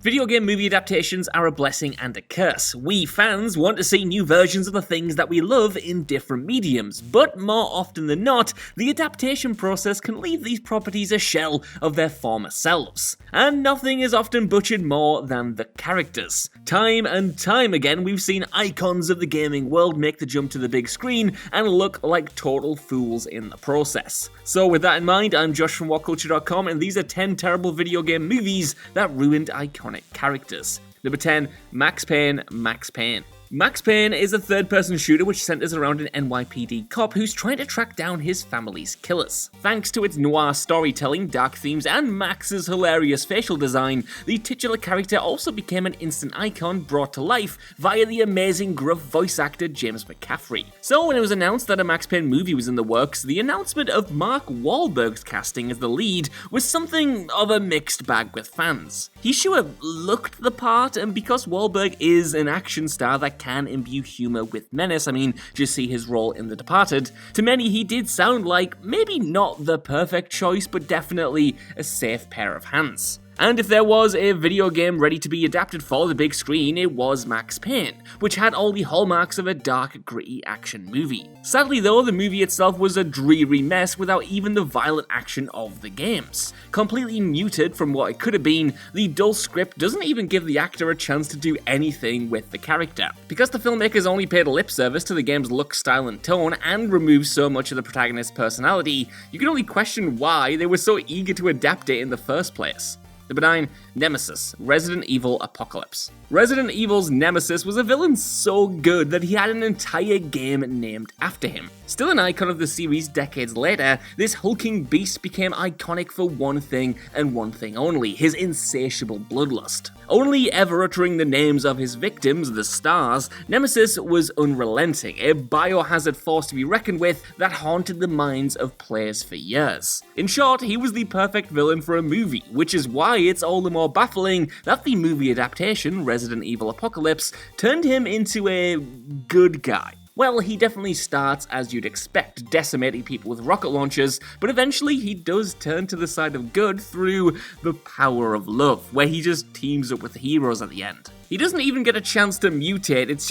Video game movie adaptations are a blessing and a curse. We fans want to see new versions of the things that we love in different mediums, but more often than not, the adaptation process can leave these properties a shell of their former selves. And nothing is often butchered more than the characters. Time and time again, we've seen icons of the gaming world make the jump to the big screen and look like total fools in the process. So with that in mind, I'm Josh from WhatCulture.com, and these are 10 terrible video game movies that ruined iconic characters. Number 10, Max Payne, Max Payne. Max Payne is a third-person shooter which centers around an NYPD cop who's trying to track down his family's killers. Thanks to its noir storytelling, dark themes, and Max's hilarious facial design, the titular character also became an instant icon brought to life via the amazing gruff voice actor James McCaffrey. So when it was announced that a Max Payne movie was in the works, the announcement of Mark Wahlberg's casting as the lead was something of a mixed bag with fans. He sure looked the part, and because Wahlberg is an action star that can imbue humor with menace, just see his role in The Departed, to many he did sound like maybe not the perfect choice, but definitely a safe pair of hands. And if there was a video game ready to be adapted for the big screen, it was Max Payne, which had all the hallmarks of a dark, gritty action movie. Sadly though, the movie itself was a dreary mess without even the violent action of the games. Completely muted from what it could have been, the dull script doesn't even give the actor a chance to do anything with the character. Because the filmmakers only paid lip service to the game's look, style, and tone, and removed so much of the protagonist's personality, you can only question why they were so eager to adapt it in the first place. Number 9, Nemesis, Resident Evil Apocalypse. Resident Evil's Nemesis was a villain so good that he had an entire game named after him. Still an icon of the series decades later, this hulking beast became iconic for one thing and one thing only, his insatiable bloodlust. Only ever uttering the names of his victims, the stars, Nemesis was unrelenting, a biohazard force to be reckoned with that haunted the minds of players for years. In short, he was the perfect villain for a movie, which is why it's all the more baffling that the movie adaptation, Resident Evil Apocalypse, turned him into a good guy. Well, he definitely starts as you'd expect, decimating people with rocket launchers, but eventually he does turn to the side of good through the power of love, where he just teams up with the heroes at the end. He doesn't even get a chance to mutate, it's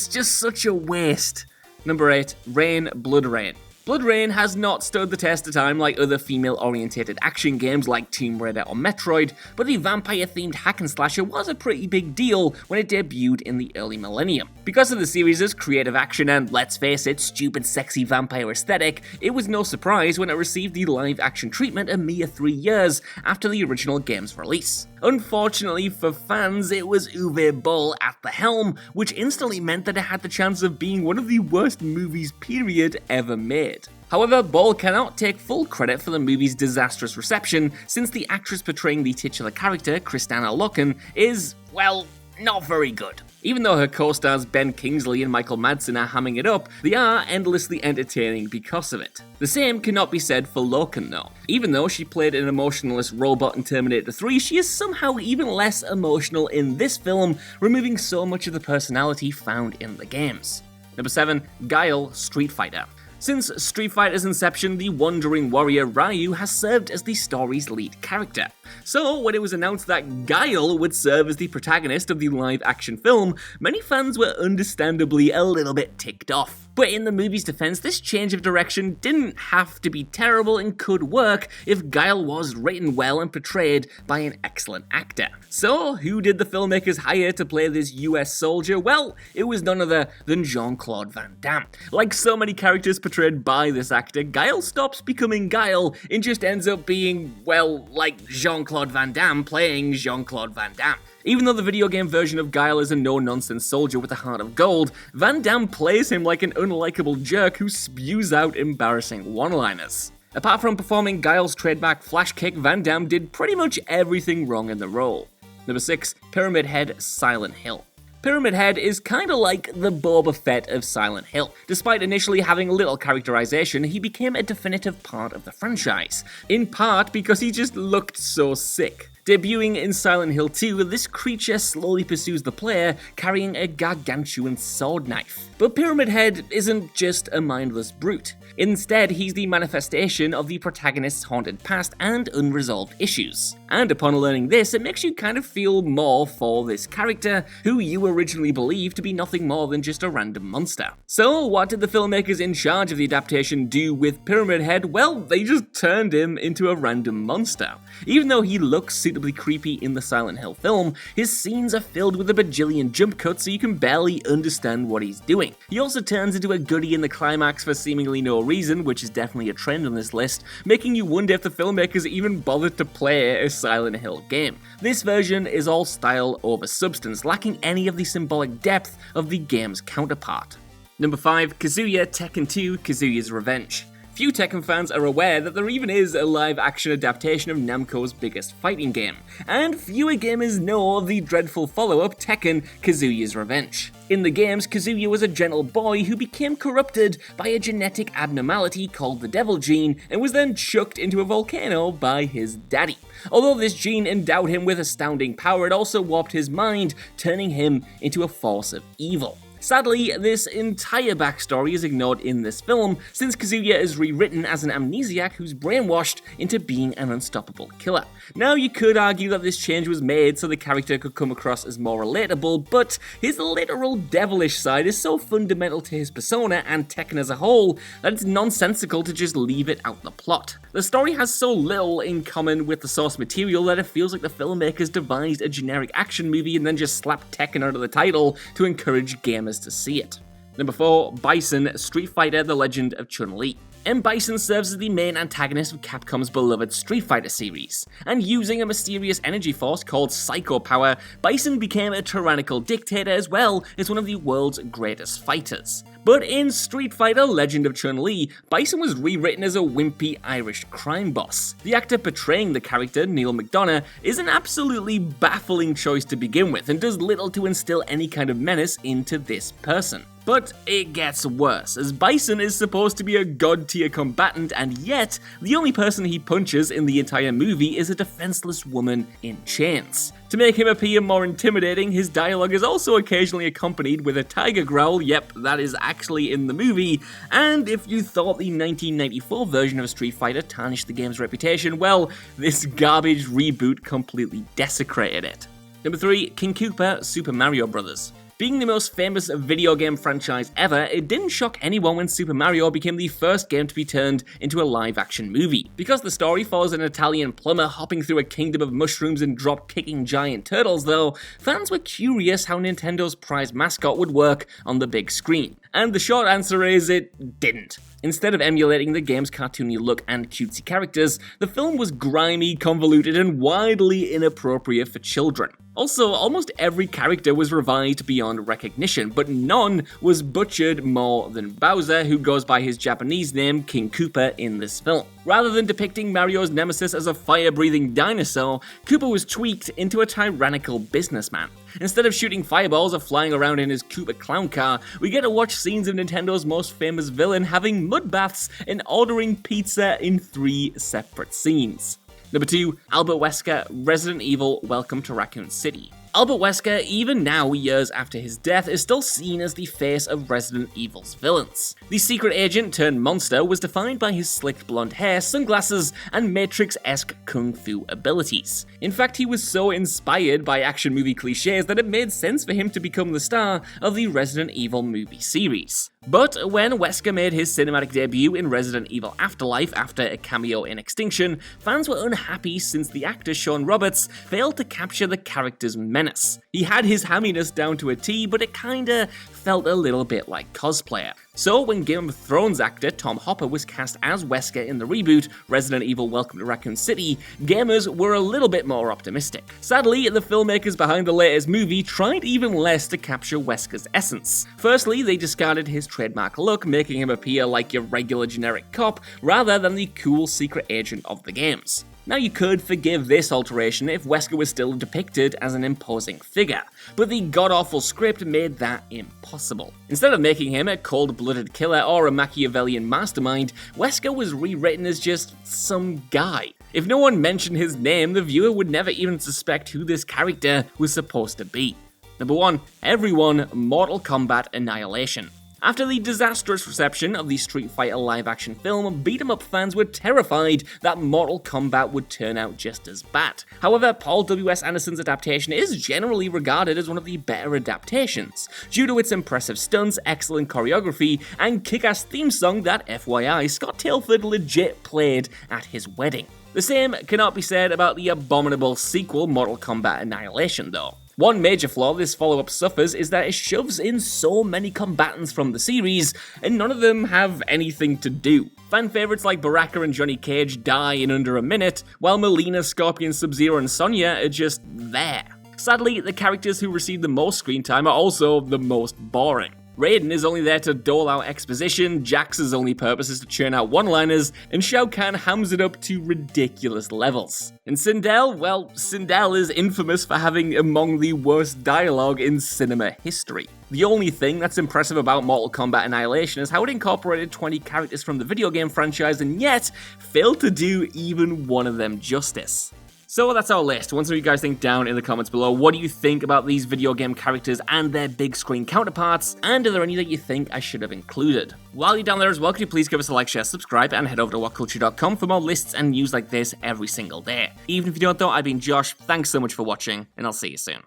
just such a waste. Number 8, Bloodrayne. Bloodrayne has not stood the test of time like other female-orientated action games like Tomb Raider or Metroid, but the vampire-themed hack and slasher was a pretty big deal when it debuted in the early millennium. Because of the series' creative action and, let's face it, stupid sexy vampire aesthetic, it was no surprise when it received the live-action treatment a mere 3 years after the original game's release. Unfortunately for fans, it was Uwe Boll at the helm, which instantly meant that it had the chance of being one of the worst movies period ever made. However, Boll cannot take full credit for the movie's disastrous reception, since the actress portraying the titular character, Kristanna Loken, is, well, not very good. Even though her co-stars Ben Kingsley and Michael Madsen are hamming it up, they are endlessly entertaining because of it. The same cannot be said for Loken though. Even though she played an emotionless robot in Terminator 3, she is somehow even less emotional in this film, removing so much of the personality found in the games. Number 7, Guile, Street Fighter. Since Street Fighter's inception, the wandering warrior Ryu has served as the story's lead character. So, when it was announced that Guile would serve as the protagonist of the live-action film, many fans were understandably a little bit ticked off. But in the movie's defense, this change of direction didn't have to be terrible and could work if Guile was written well and portrayed by an excellent actor. So, who did the filmmakers hire to play this US soldier? Well, it was none other than Jean-Claude Van Damme. Like so many characters portrayed by this actor, Guile stops becoming Guile and just ends up being, well, like Jean-Claude Van Damme playing Jean-Claude Van Damme. Even though the video game version of Guile is a no-nonsense soldier with a heart of gold, Van Damme plays him like an unlikable jerk who spews out embarrassing one-liners. Apart from performing Guile's trademark flash kick, Van Damme did pretty much everything wrong in the role. Number 6, Pyramid Head, Silent Hill. Pyramid Head is kinda like the Boba Fett of Silent Hill. Despite initially having little characterization, he became a definitive part of the franchise, in part because he just looked so sick. Debuting in Silent Hill 2, this creature slowly pursues the player, carrying a gargantuan sword knife. But Pyramid Head isn't just a mindless brute. Instead, he's the manifestation of the protagonist's haunted past and unresolved issues. And upon learning this, it makes you kind of feel more for this character, who you originally believed to be nothing more than just a random monster. So, what did the filmmakers in charge of the adaptation do with Pyramid Head? Well, they just turned him into a random monster. Even though he looks suitably creepy in the Silent Hill film, his scenes are filled with a bajillion jump cuts so you can barely understand what he's doing. He also turns into a goodie in the climax for seemingly no reason, which is definitely a trend on this list, making you wonder if the filmmakers even bothered to play a Silent Hill game. This version is all style over substance, lacking any of the symbolic depth of the game's counterpart. Number 5. Kazuya Tekken 2 Kazuya's Revenge. Few Tekken fans are aware that there even is a live-action adaptation of Namco's biggest fighting game, and fewer gamers know of the dreadful follow-up Tekken Kazuya's Revenge. In the games, Kazuya was a gentle boy who became corrupted by a genetic abnormality called the Devil Gene and was then chucked into a volcano by his daddy. Although this gene endowed him with astounding power, it also warped his mind, turning him into a force of evil. Sadly, this entire backstory is ignored in this film, since Kazuya is rewritten as an amnesiac who's brainwashed into being an unstoppable killer. Now, you could argue that this change was made so the character could come across as more relatable, but his literal devilish side is so fundamental to his persona and Tekken as a whole that it's nonsensical to just leave it out the plot. The story has so little in common with the source material that it feels like the filmmakers devised a generic action movie and then just slapped Tekken under the title to encourage gamers to see it. Number 4. Bison, Street Fighter: The Legend of Chun-Li. M. Bison serves as the main antagonist of Capcom's beloved Street Fighter series, and using a mysterious energy force called Psycho Power, Bison became a tyrannical dictator as well as one of the world's greatest fighters. But in Street Fighter: Legend of Chun-Li, Bison was rewritten as a wimpy Irish crime boss. The actor portraying the character, Neil McDonough, is an absolutely baffling choice to begin with and does little to instill any kind of menace into this person. But it gets worse, as Bison is supposed to be a god-tier combatant, and yet the only person he punches in the entire movie is a defenseless woman in chains. To make him appear more intimidating, his dialogue is also occasionally accompanied with a tiger growl. Yep, that is actually in the movie. And if you thought the 1994 version of Street Fighter tarnished the game's reputation, well, this garbage reboot completely desecrated it. Number 3. King Koopa Super Mario Bros. Being the most famous video game franchise ever, it didn't shock anyone when Super Mario became the first game to be turned into a live-action movie. Because the story follows an Italian plumber hopping through a kingdom of mushrooms and drop-kicking giant turtles, though, fans were curious how Nintendo's prized mascot would work on the big screen. And the short answer is it didn't. Instead of emulating the game's cartoony look and cutesy characters, the film was grimy, convoluted, and widely inappropriate for children. Also, almost every character was revised beyond recognition, but none was butchered more than Bowser, who goes by his Japanese name King Koopa in this film. Rather than depicting Mario's nemesis as a fire-breathing dinosaur, Koopa was tweaked into a tyrannical businessman. Instead of shooting fireballs or flying around in his Koopa clown car, we get to watch scenes of Nintendo's most famous villain having mud baths and ordering pizza in 3 separate scenes. Number 2. Albert Wesker, Resident Evil: Welcome to Raccoon City. Albert Wesker, even now years after his death, is still seen as the face of Resident Evil's villains. The secret agent turned monster was defined by his slicked blonde hair, sunglasses, and Matrix-esque kung fu abilities. In fact, he was so inspired by action movie cliches that it made sense for him to become the star of the Resident Evil movie series. But when Wesker made his cinematic debut in Resident Evil Afterlife after a cameo in Extinction, fans were unhappy since the actor Sean Roberts failed to capture the character's menace. He had his hamminess down to a T, but it kinda felt a little bit like cosplayer. So when Game of Thrones actor Tom Hopper was cast as Wesker in the reboot Resident Evil: Welcome to Raccoon City, gamers were a little bit more optimistic. Sadly, the filmmakers behind the latest movie tried even less to capture Wesker's essence. Firstly, they discarded his trademark look, making him appear like your regular generic cop rather than the cool secret agent of the games. Now, you could forgive this alteration if Wesker was still depicted as an imposing figure, but the god-awful script made that impossible. Instead of making him a cold-blooded killer or a Machiavellian mastermind, Wesker was rewritten as just some guy. If no one mentioned his name, the viewer would never even suspect who this character was supposed to be. Number 1. Everyone, Mortal Kombat Annihilation. After the disastrous reception of the Street Fighter live-action film, beat-em-up fans were terrified that Mortal Kombat would turn out just as bad. However, Paul W.S. Anderson's adaptation is generally regarded as one of the better adaptations, due to its impressive stunts, excellent choreography, and kick-ass theme song that, FYI, Scott Tilford legit played at his wedding. The same cannot be said about the abominable sequel Mortal Kombat Annihilation, though. One major flaw this follow-up suffers is that it shoves in so many combatants from the series, and none of them have anything to do. Fan favorites like Baraka and Johnny Cage die in under a minute, while Melina, Scorpion, Sub-Zero, and Sonya are just there. Sadly, the characters who receive the most screen time are also the most boring. Raiden is only there to dole out exposition, Jax's only purpose is to churn out one-liners, and Shao Kahn hams it up to ridiculous levels. And Sindel, well, Sindel is infamous for having among the worst dialogue in cinema history. The only thing that's impressive about Mortal Kombat Annihilation is how it incorporated 20 characters from the video game franchise and yet failed to do even one of them justice. So that's our list. Want to know what you guys think down in the comments below. What do you think about these video game characters and their big screen counterparts? And are there any that you think I should have included? While you're down there as well, could you please give us a like, share, subscribe, and head over to WhatCulture.com for more lists and news like this every single day. Even if you don't though, I've been Josh. Thanks so much for watching, and I'll see you soon.